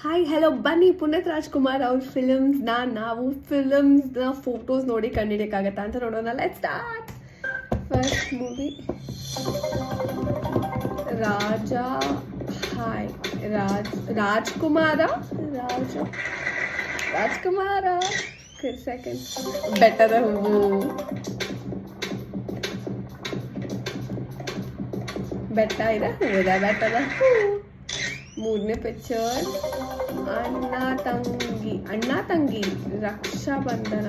Hi hello ಬನ್ನಿ ಪುನೀತ್ ರಾಜ್ಕುಮಾರ್ ಅವ್ರ ಫಿಲಮ್ಸ್ನ ನಾವು ಫಿಲಮ್ಸ್ನ ಫೋಟೋಸ್ ನೋಡಿ ಕಂಡಿಡಿಯೋಕ್ಕಾಗತ್ತಾ ಅಂತ ನೋಡೋಣ. Let's start. First movie Raja hi Rajkumar Rajkumar second ಬೆಟ್ಟದ ಹೂವು, ಬೆಟ್ಟ ಇದೆ ಹೂವಿದ ಬೆಟ್ಟದ ಹೂವು. ಮೂರನೇ ಪಿಕ್ಚರ್ ಅಣ್ಣ ತಂಗಿ ರಕ್ಷಾ ಬಂಧನ,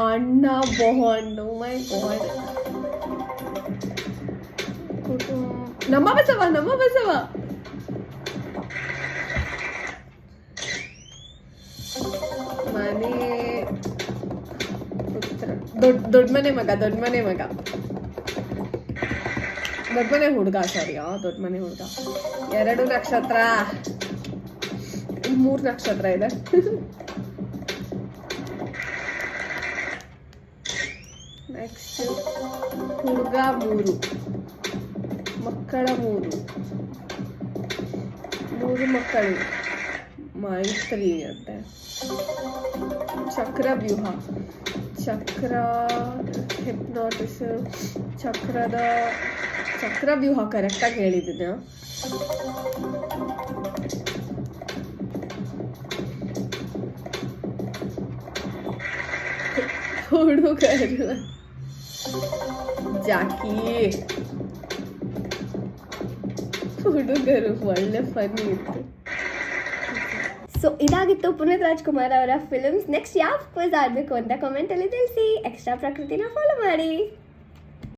ಅಣ್ಣ ಬಾಂಡ್, ಓ ಮೈ ಗಾಡ್. ನಮ್ಮ ಬಸವ ಮನೆ ಪುತ್ರ, ದೊಡ್ಡ ಮನೆ ಮಗ, ದೊಡ್ಡ ಮನೆ ಹುಡುಗ, ಸಾರಿ ದೊಡ್ಡ ಮನೆ ಹುಡುಗ. 2 ನಕ್ಷತ್ರ, 3 ನಕ್ಷತ್ರ ಇದೆ. ನೆಕ್ಸ್ಟ್ ಹುಡುಗ 3 ಮಕ್ಕಳ 3 ಮಕ್ಕಳು, ಮೈತ್ರಿ ಅಂತೆ. ಚಕ್ರವ್ಯೂಹ, ಹಿಪ್ನಾಟಿಸ್, ಚಕ್ರವ್ಯೂಹ ಕರೆಕ್ಟಾಗಿ ಹೇಳಿದ್ದೀನಿ. ಹುಡುಗರು ಜಾಕಿ, ಹುಡುಗರು ಒಳ್ಳೆ ಫನ್ನಿ ಇತ್ತು. ಸೊ ಇದಾಗಿತ್ತು ಪುನೀತ್ ರಾಜ್ಕುಮಾರ್ ಅವರ ಫಿಲ್ಮ್ಸ್. ನೆಕ್ಸ್ಟ್ ಯಾವ ಕ್ವಿಜ್ ಆಗಬೇಕು ಅಂತ ಕಮೆಂಟಲ್ಲಿ ತಿಳಿಸಿ. ಎಕ್ಸ್ಟ್ರಾ ಪ್ರಕೃತಿನ ಫಾಲೋ ಮಾಡಿ.